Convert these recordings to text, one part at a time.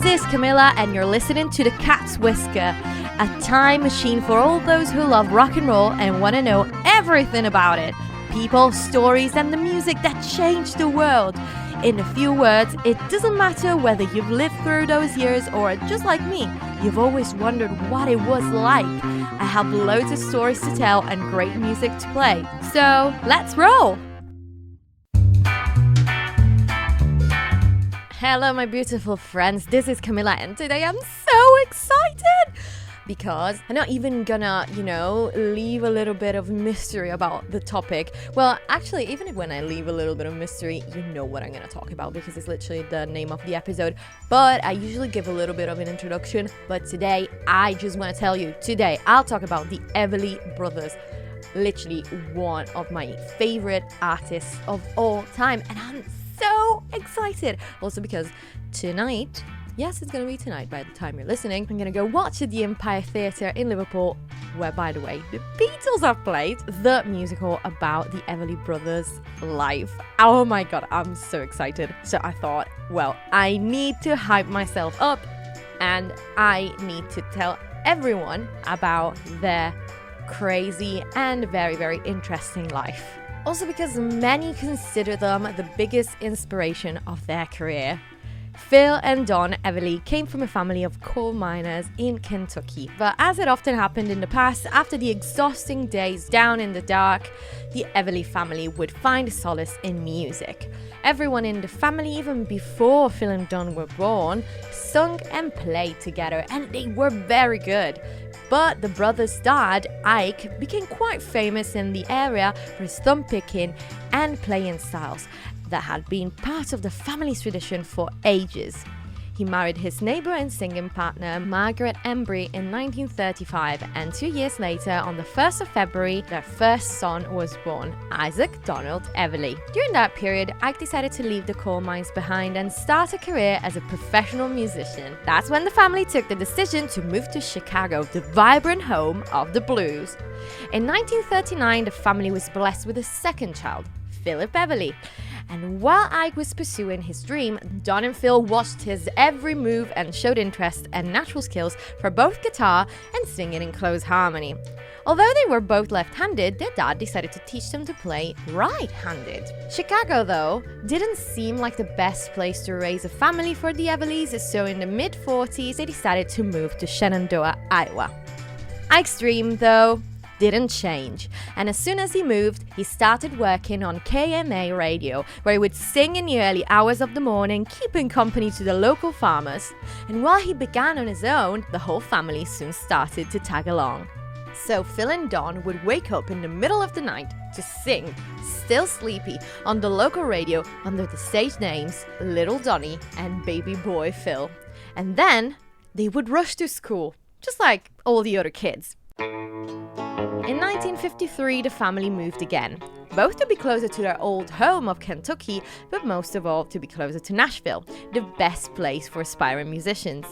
is Camilla, and you're listening to The Cat's Whisker, a time machine for all those who love rock and roll and want to know everything about it. People, stories, and the music that changed the world. In a few words, it doesn't matter whether you've lived through those years or, just like me, you've always wondered what it was like. I have loads of stories to tell and great music to play. So, let's roll! Hello my beautiful friends, this is Camilla and today I'm so excited! Because I'm not even gonna, leave a little bit of mystery about the topic. Well, actually, even when I leave a little bit of mystery, you know what I'm gonna talk about because it's literally the name of the episode. But I usually give a little bit of an introduction. But today, I just wanna tell you, today I'll talk about the Everly Brothers. Literally one of my favorite artists of all time. And I'm so excited. Also because tonight, yes, it's going to be tonight by the time you're listening, I'm going to go watch at the Empire Theatre in Liverpool, where, by the way, the Beatles have played the musical about the Everly Brothers' life. Oh my god, I'm so excited. So I thought, well, I need to hype myself up and I need to tell everyone about their crazy and very, very interesting life. Also because many consider them the biggest inspiration of their career. Phil and Don Everly came from a family of coal miners in Kentucky. But as it often happened in the past, after the exhausting days down in the dark, the Everly family would find solace in music. Everyone in the family, even before Phil and Don were born, sung and played together, and they were very good. But the brothers' dad, Ike, became quite famous in the area for his thumb picking and playing styles that had been part of the family's tradition for ages. He married his neighbor and singing partner, Margaret Embry, in 1935, and 2 years later, on the 1st of February, their first son was born, Isaac Donald Everly. During that period, Ike decided to leave the coal mines behind and start a career as a professional musician. That's when the family took the decision to move to Chicago, the vibrant home of the blues. In 1939, the family was blessed with a second child, Philip Everly. And while Ike was pursuing his dream, Don and Phil watched his every move and showed interest and natural skills for both guitar and singing in close harmony. Although they were both left-handed, their dad decided to teach them to play right-handed. Chicago, though, didn't seem like the best place to raise a family for the Everlys, so in the mid-40s, they decided to move to Shenandoah, Iowa. Ike's dream, though, didn't change, and as soon as he moved, he started working on KMA radio, where he would sing in the early hours of the morning, keeping company to the local farmers. And while he began on his own, the whole family soon started to tag along. So Phil and Don would wake up in the middle of the night to sing, still sleepy, on the local radio under the stage names Little Donny and Baby Boy Phil. And then they would rush to school, just like all the other kids. In 1953, the family moved again, both to be closer to their old home of Kentucky, but most of all to be closer to Nashville, the best place for aspiring musicians.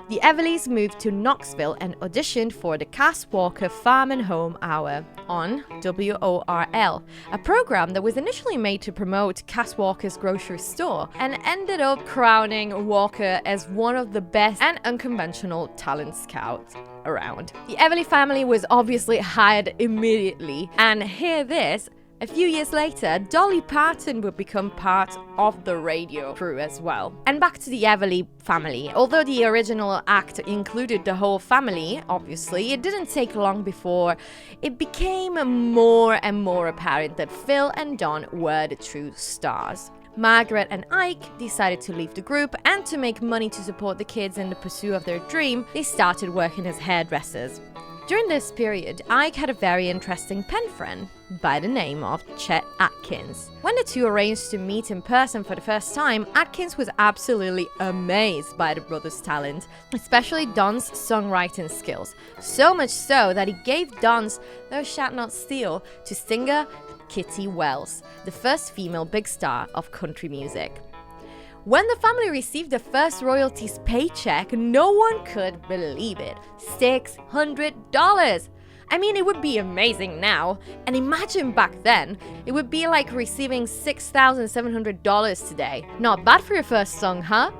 The Everlys moved to Knoxville and auditioned for the Cass Walker Farm and Home Hour on WORL, a program that was initially made to promote Cass Walker's grocery store and ended up crowning Walker as one of the best and unconventional talent scouts around. The Everly family was obviously hired immediately, and hear this, a few years later, Dolly Parton would become part of the radio crew as well. And back to the Everly family. Although the original act included the whole family, obviously, it didn't take long before it became more and more apparent that Phil and Don were the true stars. Margaret and Ike decided to leave the group, and to make money to support the kids in the pursuit of their dream, they started working as hairdressers. During this period, Ike had a very interesting pen friend by the name of Chet Atkins. When the two arranged to meet in person for the first time, Atkins was absolutely amazed by the brothers' talent, especially Don's songwriting skills. So much so that he gave Don's "Thou Shalt Not Steal" to singer Kitty Wells, the first female big star of country music. When the family received their first royalties paycheck, no one could believe it. $600! I mean, it would be amazing now. And imagine back then, it would be like receiving $6,700 today. Not bad for your first song, huh?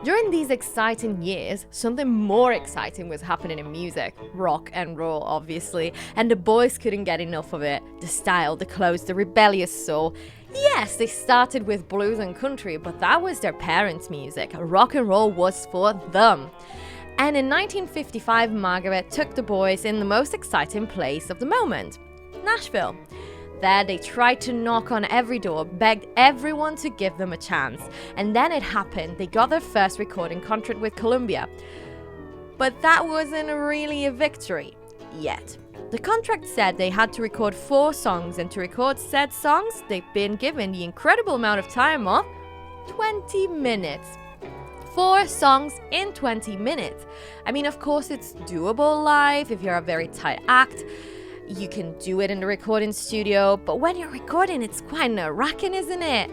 During these exciting years, something more exciting was happening in music. Rock and roll, obviously. And the boys couldn't get enough of it. The style, the clothes, the rebellious soul. Yes, they started with blues and country, but that was their parents' music. Rock and roll was for them. And in 1955, Margaret took the boys in the most exciting place of the moment, Nashville. There, they tried to knock on every door, begged everyone to give them a chance. And then it happened. They got their first recording contract with Columbia. But that wasn't really a victory yet. The contract said they had to record 4 songs, and to record said songs, they've been given the incredible amount of time of 20 minutes. 4 songs in 20 minutes. I mean, of course, it's doable live if you're a very tight act. You can do it in the recording studio, but when you're recording, it's quite nerve-wracking, isn't it?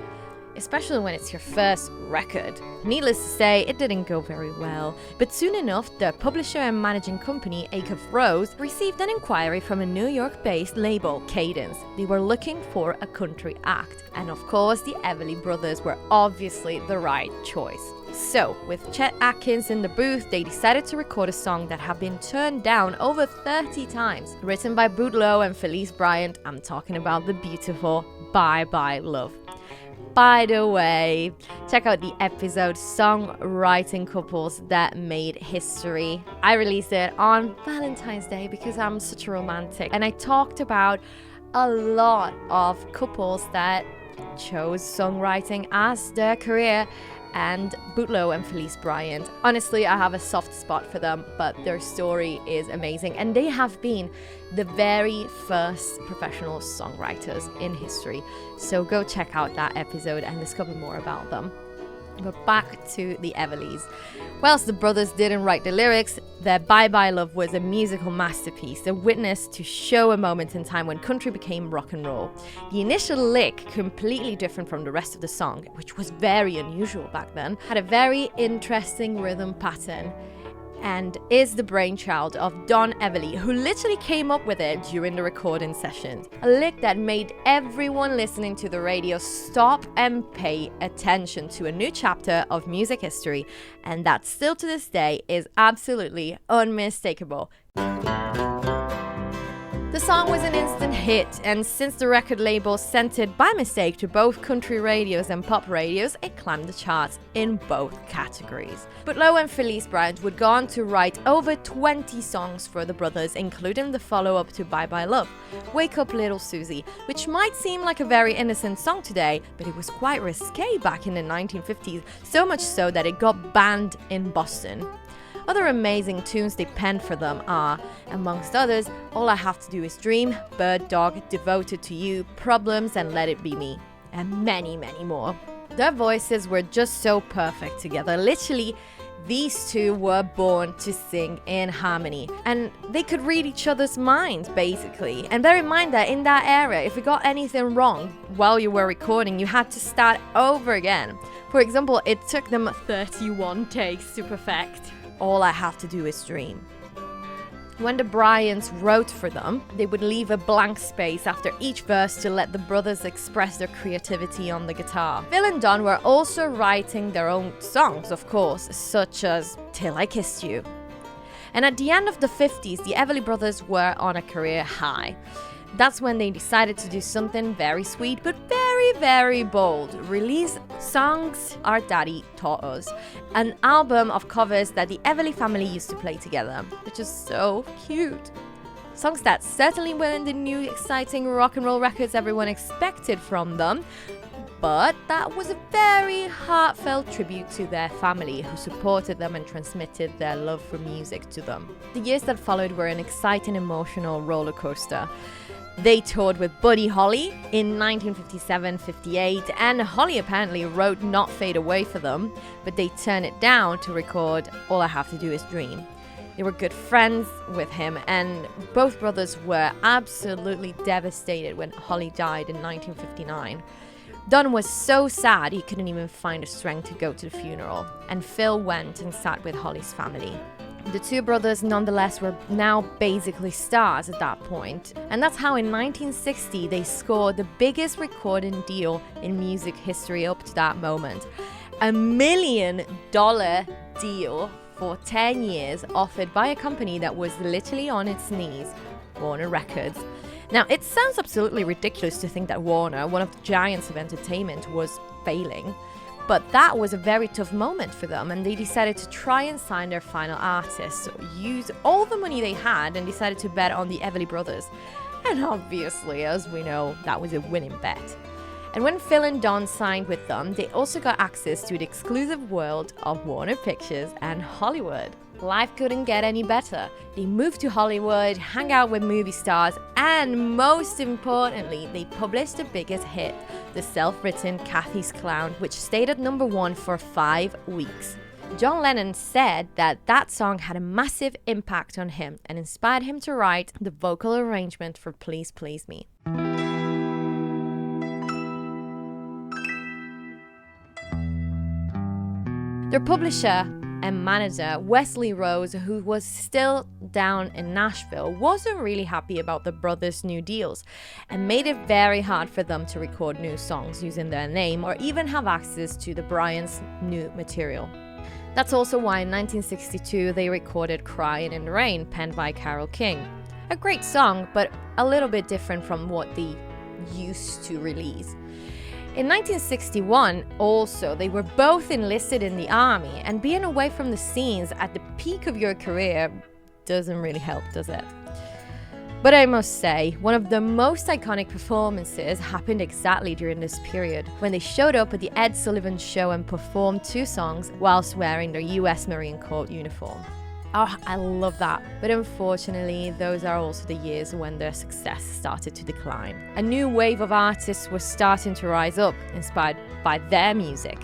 Especially when it's your first record. Needless to say, it didn't go very well. But soon enough, the publisher and managing company, Acuff Rose, received an inquiry from a New York-based label, Cadence. They were looking for a country act. And of course, the Everly Brothers were obviously the right choice. So, with Chet Atkins in the booth, they decided to record a song that had been turned down over 30 times. Written by Bootlow and Felice Bryant, I'm talking about the beautiful Bye Bye Love. By the way, check out the episode Songwriting Couples That Made History. I released it on Valentine's Day because I'm such a romantic. And I talked about a lot of couples that chose songwriting as their career, and Bootlow and Felice Bryant. Honestly, I have a soft spot for them, but their story is amazing. And they have been the very first professional songwriters in history. So go check out that episode and discover more about them. But back to the Everlys. Whilst the brothers didn't write the lyrics, their Bye Bye Love was a musical masterpiece, a witness to show a moment in time when country became rock and roll. The initial lick, completely different from the rest of the song, which was very unusual back then, had a very interesting rhythm pattern, and is the brainchild of Don Everly, who literally came up with it during the recording sessions. A lick that made everyone listening to the radio stop and pay attention to a new chapter of music history, and that still to this day is absolutely unmistakable. The song was an instant hit, and since the record label sent it by mistake to both country radios and pop radios, it climbed the charts in both categories. Bootlow and Felice Bryant would go on to write over 20 songs for the brothers, including the follow-up to Bye Bye Love, Wake Up Little Susie, which might seem like a very innocent song today, but it was quite risque back in the 1950s, so much so that it got banned in Boston. Other amazing tunes they penned for them are, amongst others, All I Have to Do Is Dream, Bird Dog, Devoted to You, Problems, and Let It Be Me, and many, many more. Their voices were just so perfect together. Literally, these two were born to sing in harmony, and they could read each other's minds, basically. And bear in mind that in that era, if you got anything wrong while you were recording, you had to start over again. For example, it took them 31 takes to perfect All I Have to Do Is Dream. When the Bryants wrote for them, they would leave a blank space after each verse to let the brothers express their creativity on the guitar. Phil and Don were also writing their own songs, of course, such as Till I Kissed You. And at the end of the 50s, the Everly Brothers were on a career high. That's when they decided to do something very sweet but very, very bold. Release Songs Our Daddy Taught Us, an album of covers that the Everly family used to play together, which is so cute. Songs that certainly weren't the new exciting rock and roll records everyone expected from them, but that was a very heartfelt tribute to their family who supported them and transmitted their love for music to them. The years that followed were an exciting emotional roller coaster. They toured with Buddy Holly in 1957-58, and Holly apparently wrote Not Fade Away for them, but they turned it down to record All I Have to Do Is Dream. They were good friends with him, and both brothers were absolutely devastated when Holly died in 1959. Don was so sad he couldn't even find the strength to go to the funeral, and Phil went and sat with Holly's family. The two brothers nonetheless were now basically stars at that point, and that's how in 1960 they scored the biggest recording deal in music history up to that moment. $1 million deal for 10 years offered by a company that was literally on its knees, Warner Records. Now, it sounds absolutely ridiculous to think that Warner, one of the giants of entertainment, was failing. But that was a very tough moment for them, and they decided to try and sign their final artist, so use all the money they had and decided to bet on the Everly Brothers. And obviously, as we know, that was a winning bet. And when Phil and Don signed with them, they also got access to the exclusive world of Warner Pictures and Hollywood. Life couldn't get any better. They moved to Hollywood, hang out with movie stars, and most importantly, they published the biggest hit, the self-written Kathy's Clown, which stayed at #1 for 5 weeks. John Lennon said that song had a massive impact on him and inspired him to write the vocal arrangement for Please Please Me. Their publisher and manager, Wesley Rose, who was still down in Nashville, wasn't really happy about the brothers' new deals and made it very hard for them to record new songs using their name or even have access to the Bryans' new material. That's also why in 1962 they recorded Crying in the Rain, penned by Carole King. A great song, but a little bit different from what they used to release. In 1961, also, they were both enlisted in the army, and being away from the scenes at the peak of your career doesn't really help, does it? But I must say, one of the most iconic performances happened exactly during this period, when they showed up at the Ed Sullivan Show and performed 2 songs whilst wearing their US Marine Corps uniform. Oh, I love that. But unfortunately, those are also the years when their success started to decline. A new wave of artists was starting to rise up, inspired by their music.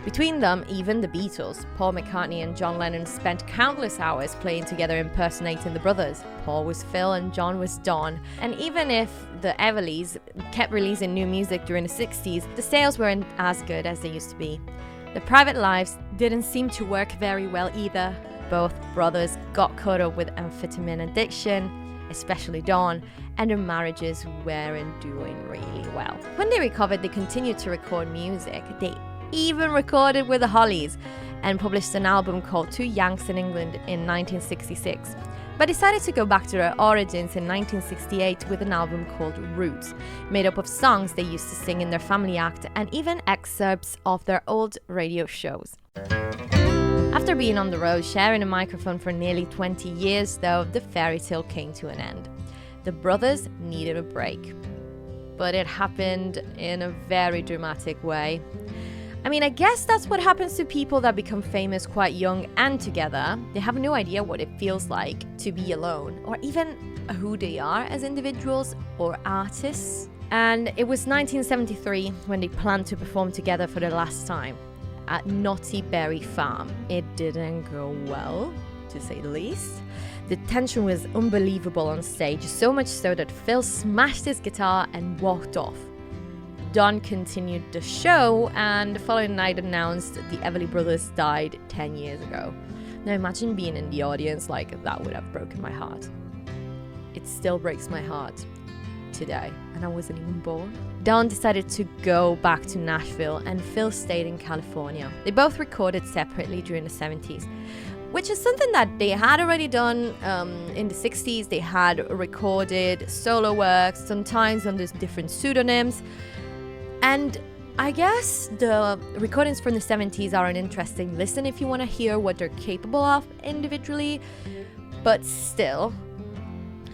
Between them, even the Beatles, Paul McCartney and John Lennon spent countless hours playing together impersonating the brothers. Paul was Phil and John was Don. And even if the Everlys kept releasing new music during the 60s, the sales weren't as good as they used to be. Their private lives didn't seem to work very well either. Both brothers got caught up with amphetamine addiction, especially Don, and their marriages weren't doing really well. When they recovered, they continued to record music. They even recorded with the Hollies and published an album called Two Yanks in England in 1966, but decided to go back to their origins in 1968 with an album called Roots, made up of songs they used to sing in their family act and even excerpts of their old radio shows. After being on the road, sharing a microphone for nearly 20 years, though, the fairy tale came to an end. The brothers needed a break. But it happened in a very dramatic way. I mean, I guess that's what happens to people that become famous quite young and together. They have no idea what it feels like to be alone, or even who they are as individuals or artists. And it was 1973 when they planned to perform together for the last time at Knotty Berry Farm. It didn't go well, to say the least. The tension was unbelievable on stage, so much so that Phil smashed his guitar and walked off. Don continued the show, and the following night announced the Everly Brothers died 10 years ago. Now imagine being in the audience, like that would have broken my heart. It still breaks my heart today, and I wasn't even born. Don decided to go back to Nashville, and Phil stayed in California. They both recorded separately during the 70s, which is something that they had already done in the 60s. They had recorded solo works, sometimes under different pseudonyms. And I guess the recordings from the 70s are an interesting listen if you want to hear what they're capable of individually. But still,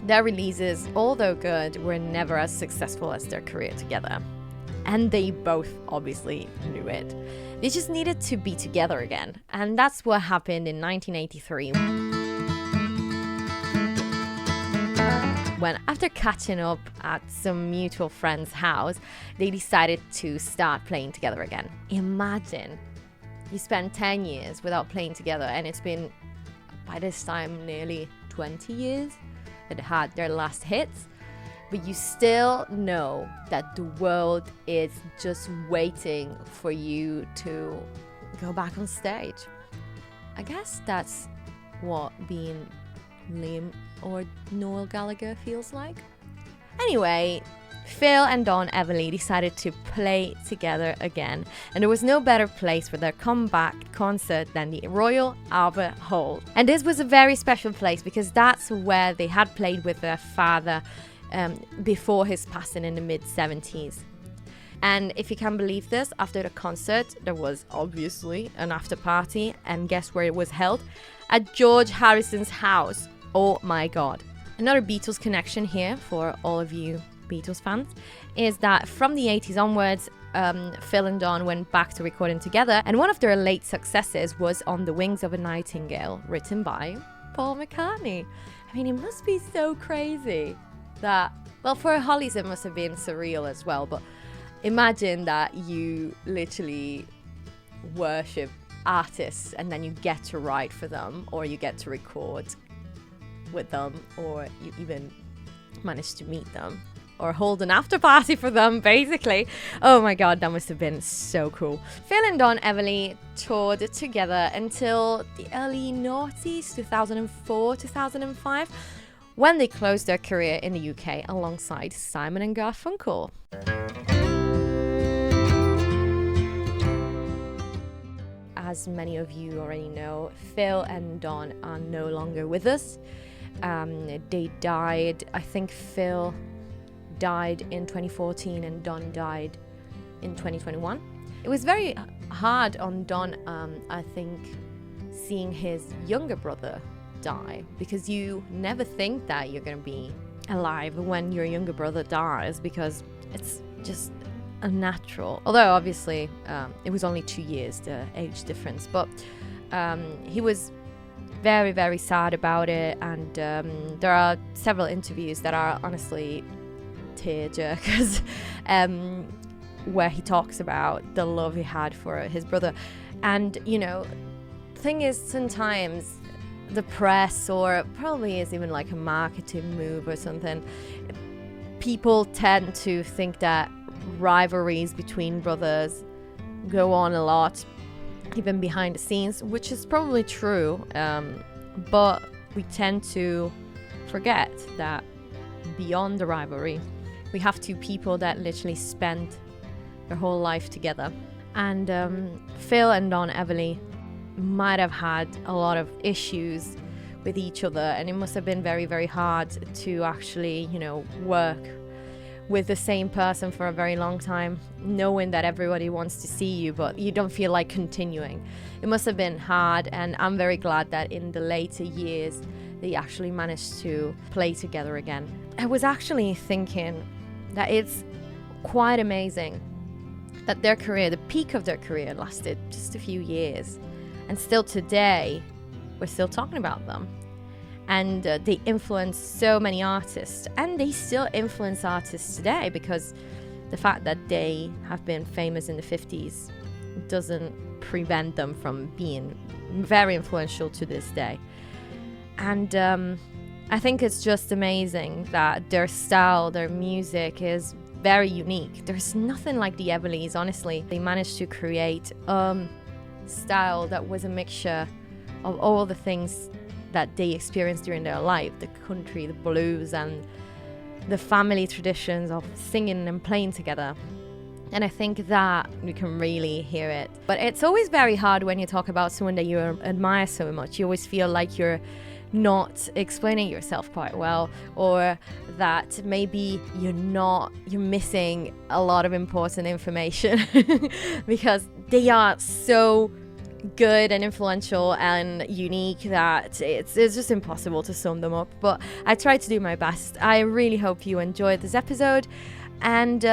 their releases, although good, were never as successful as their career together. And they both obviously knew it. They just needed to be together again. And that's what happened in 1983. When, after catching up at some mutual friend's house, they decided to start playing together again. Imagine, you spend 10 years without playing together, and it's been, by this time, nearly 20 years that had their last hits, but you still know that the world is just waiting for you to go back on stage. I guess that's what being Liam or Noel Gallagher feels like. Anyway, Phil and Don Everly decided to play together again, and there was no better place for their comeback concert than the Royal Albert Hall. And this was a very special place because that's where they had played with their father before his passing in the mid-70s. And if you can believe this, after the concert, there was obviously an after party, and guess where it was held? At George Harrison's house. Oh my God. Another Beatles connection here for all of you Beatles fans is that from the 80s onwards, Phil and Don went back to recording together, and one of their late successes was On the Wings of a Nightingale, written by Paul McCartney. I mean, it must be so crazy that, well, for Hollies it must have been surreal as well, but imagine that you literally worship artists and then you get to write for them, or you get to record with them, or you even manage to meet them or hold an after party for them, basically. Oh my God, that must have been so cool. Phil and Don Everly toured together until the early noughties, 2004, 2005, when they closed their career in the UK alongside Simon and Garfunkel. As many of you already know, Phil and Don are no longer with us. They died, I think Phil died in 2014 and Don died in 2021. It was very hard on Don, I think, seeing his younger brother die, because you never think that you're going to be alive when your younger brother dies, because it's just unnatural. Although obviously it was only 2 years, the age difference, but he was very, very sad about it, and there are several interviews that are honestly tearjerkers, where he talks about the love he had for his brother. And you know, the thing is, sometimes the press, or probably is even like a marketing move or something, people tend to think that rivalries between brothers go on a lot, even behind the scenes, which is probably true, but we tend to forget that beyond the rivalry, we have two people that literally spent their whole life together. And Phil and Don Everly might have had a lot of issues with each other, and it must have been very, very hard to actually, you know, work with the same person for a very long time, knowing that everybody wants to see you, but you don't feel like continuing. It must have been hard, and I'm very glad that in the later years they actually managed to play together again. I was actually thinking that it's quite amazing that their career, the peak of their career, lasted just a few years, and still today we're still talking about them. And they influenced so many artists, and they still influence artists today, because the fact that they have been famous in the 50s doesn't prevent them from being very influential to this day. And I think it's just amazing that their style, their music is very unique. There's nothing like the Everlys, honestly. They managed to create style that was a mixture of all the things that they experienced during their life, the country, the blues, and the family traditions of singing and playing together. And I think that you can really hear it. But it's always very hard when you talk about someone that you admire so much. You always feel like you're not explaining yourself quite well, or that maybe you're missing a lot of important information because they are so good and influential and unique that it's just impossible to sum them up. But I tried to do my best. I really hope you enjoyed this episode, and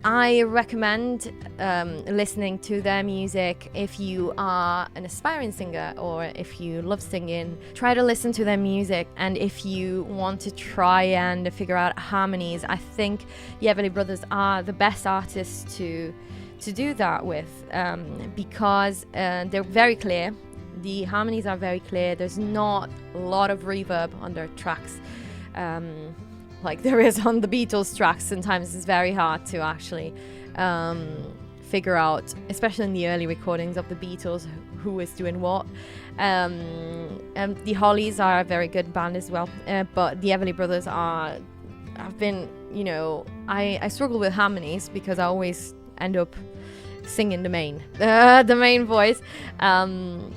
I recommend listening to their music if you are an aspiring singer, or if you love singing. Try to listen to their music, and if you want to try and figure out harmonies, I think the Everly Brothers are the best artists to do that with, because they're very clear. The harmonies are very clear. There's not a lot of reverb on their tracks, like there is on the Beatles tracks. Sometimes it's very hard to actually figure out, especially in the early recordings of the Beatles, who is doing what. And the Hollies are a very good band as well, but the Everly Brothers have been, you know, I struggle with harmonies because I always end up singing the main voice. And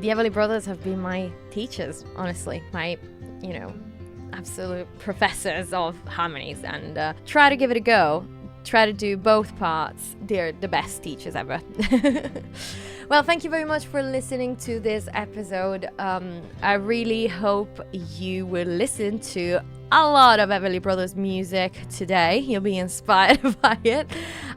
the Everly Brothers have been my teachers, honestly, my, absolute professors of harmonies, and try to give it a go. Try to do both parts. They're the best teachers ever. Well, thank you very much for listening to this episode. I really hope you will listen to a lot of Everly Brothers music today. You'll be inspired by it.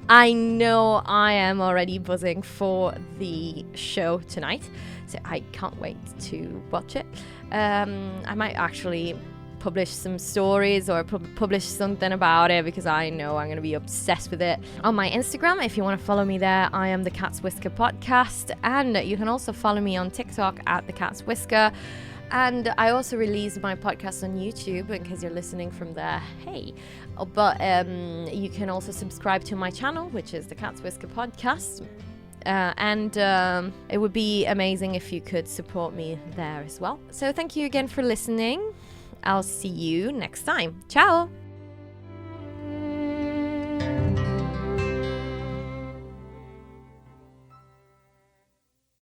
I know I am already buzzing for the show tonight, so I can't wait to watch it. I might actually publish some stories or publish something about it, because I know I'm going to be obsessed with it on my Instagram. If you want to follow me there, I am the Cat's Whisker Podcast, and you can also follow me on TikTok at the Cat's Whisker. And I also release my podcast on YouTube in case you're listening from there. Hey, but you can also subscribe to my channel, which is the Cat's Whisker Podcast. And it would be amazing if you could support me there as well. So thank you again for listening. I'll see you next time. Ciao!